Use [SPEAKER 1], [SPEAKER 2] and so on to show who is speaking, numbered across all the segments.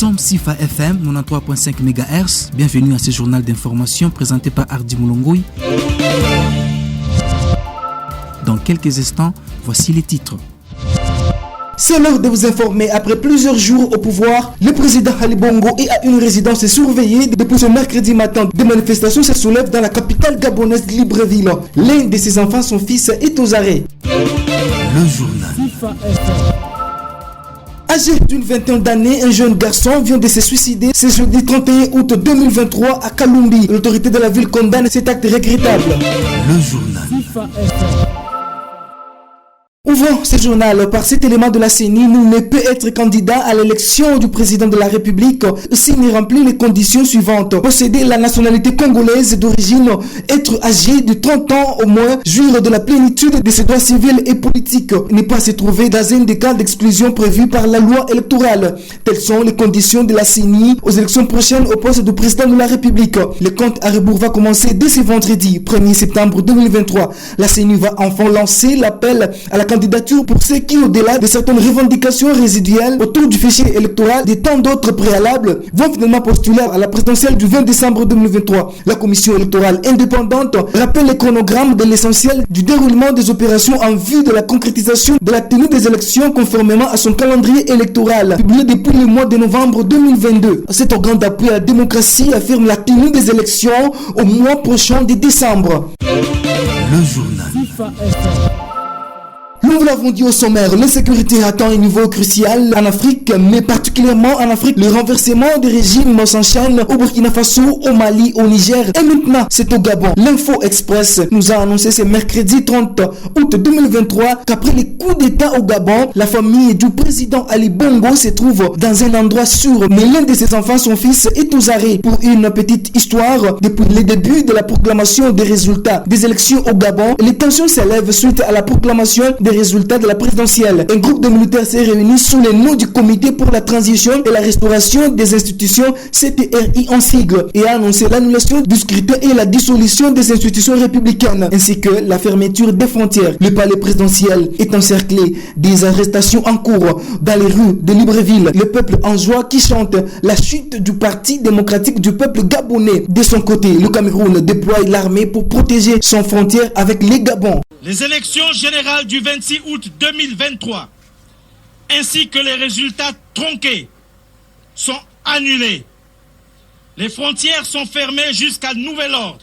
[SPEAKER 1] sommes Sifa FM 93.5 MHz. Bienvenue à ce journal d'information présenté par Hardy Moulongoui. Dans quelques instants, voici les titres.
[SPEAKER 2] C'est l'heure de vous informer. Après plusieurs jours au pouvoir, le président Ali Bongo est à une résidence surveillée depuis ce mercredi matin. Des manifestations se soulèvent dans la capitale gabonaise de Libreville. L'un de ses enfants, son fils, est aux arrêts.
[SPEAKER 1] Le journal.
[SPEAKER 2] Âgé d'une vingtaine d'années, un jeune garçon vient de se suicider ce jeudi 31 août 2023 à Kalumbi. L'autorité de la ville condamne cet acte regrettable.
[SPEAKER 1] Le journal.
[SPEAKER 2] Ouvrons ce journal par cet élément de la CENI. Nul ne peut être candidat à l'élection du président de la République s'il ne remplit les conditions suivantes. Posséder la nationalité congolaise d'origine, être âgé de 30 ans au moins, jouir de la plénitude de ses droits civils et politiques, ne pas se trouver dans un des cas d'exclusion prévus par la loi électorale. Telles sont les conditions de la CENI aux élections prochaines au poste de président de la République. Le compte à rebours va commencer dès ce vendredi 1er septembre 2023. La CENI va enfin lancer l'appel à la candidature pour ceux qui, au-delà de certaines revendications résiduelles autour du fichier électoral, de tant d'autres préalables, vont finalement postuler à la présidentielle du 20 décembre 2023. La commission électorale indépendante rappelle le chronogramme de l'essentiel du déroulement des opérations en vue de la concrétisation de la tenue des élections conformément à son calendrier électoral, publié depuis le mois de novembre 2022. Cet organe d'appui à la démocratie affirme la tenue des élections au mois prochain de décembre.
[SPEAKER 1] Le journal.
[SPEAKER 2] Nous vous l'avons dit au sommaire, l'insécurité atteint un niveau crucial en Afrique, mais particulièrement en Afrique. Le renversement des régimes s'enchaîne au Burkina Faso, au Mali, au Niger et maintenant c'est au Gabon. L'Info Express nous a annoncé ce mercredi 30 août 2023 qu'après les coups d'état au Gabon, la famille du président Ali Bongo se trouve dans un endroit sûr. Mais l'un de ses enfants, son fils, est aux arrêts. Pour une petite histoire, depuis le début de la proclamation des résultats des élections au Gabon, les tensions s'élèvent suite à la proclamation des résultats de la présidentielle. Un groupe de militaires s'est réuni sous le nom du Comité pour la transition et la restauration des institutions, CTRI en sigle, et a annoncé l'annulation du scrutin et la dissolution des institutions républicaines, ainsi que la fermeture des frontières. Le palais présidentiel est encerclé, des arrestations en cours dans les rues de Libreville. Le peuple en joie qui chante la chute du Parti démocratique du peuple gabonais. De son côté, le Cameroun déploie l'armée pour protéger son frontière avec les Gabons.
[SPEAKER 3] Les élections générales du 26 août 2023, ainsi que les résultats tronqués, sont annulés. Les frontières sont fermées jusqu'à nouvel ordre.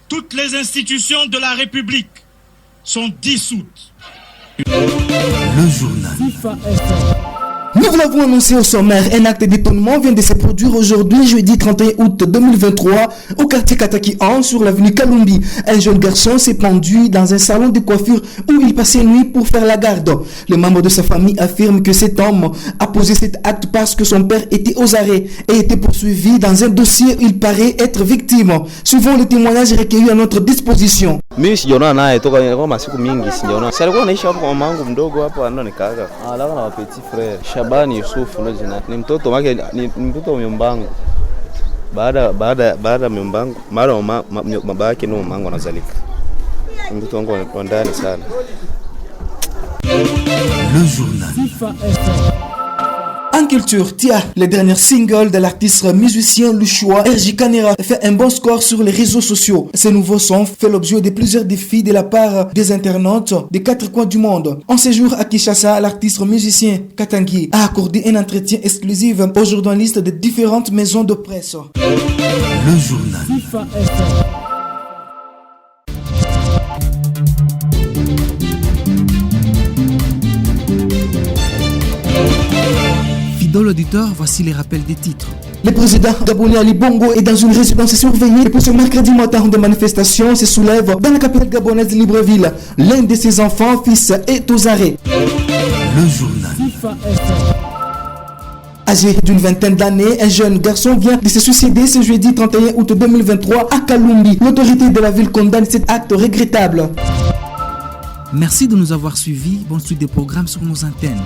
[SPEAKER 3] Toutes les institutions de la République sont dissoutes.
[SPEAKER 1] Le journal.
[SPEAKER 2] Nous vous l'avons annoncé au sommaire, un acte d'étonnement vient de se produire aujourd'hui, jeudi 31 août 2023, au quartier Kataki 1, sur l'avenue Kalumbi. Un jeune garçon s'est pendu dans un salon de coiffure où il passait nuit pour faire la garde. Les membres de sa famille affirment que cet homme a posé cet acte parce que son père était aux arrêts et était poursuivi dans un dossier où il paraît être victime. Suivant les témoignages recueillis à notre disposition.
[SPEAKER 4] Mimi sijaona naye toka kwa masiku mingi sijaona. Si alikuwa anaishi hapo kwa mamangu mdogo hapo anaonekana. Alikuwa na petit frère Shabani Yusuf ndo jina. Ni mtoto wake ni mtoto wa myombangu. Baada myombangu mara baba yake ndo mamangu anazalika. Mtoto wangu wa ndani sana.
[SPEAKER 1] Le journal.
[SPEAKER 2] En culture, Tia, le dernier single de l'artiste musicien Lushoua, RJ Kanera, fait un bon score sur les réseaux sociaux. Ce nouveau son fait l'objet de plusieurs défis de la part des internautes des 4 coins du monde. En séjour à Kinshasa, l'artiste musicien Katangi a accordé un entretien exclusif aux journalistes de différentes maisons de presse.
[SPEAKER 1] Le journal. Dans l'auditeur, voici les rappels des titres.
[SPEAKER 2] Le président gabonais Ali Bongo est dans une résidence surveillée et pour ce mercredi matin de manifestation se soulève dans la capitale gabonaise de Libreville. L'un de ses enfants, fils, est aux arrêts.
[SPEAKER 1] Le journal.
[SPEAKER 2] Âgé d'une vingtaine d'années, un jeune garçon vient de se suicider ce jeudi 31 août 2023 à Kalumbi. L'autorité de la ville condamne cet acte regrettable.
[SPEAKER 1] Merci de nous avoir suivis. Bonne suite des programmes sur nos antennes.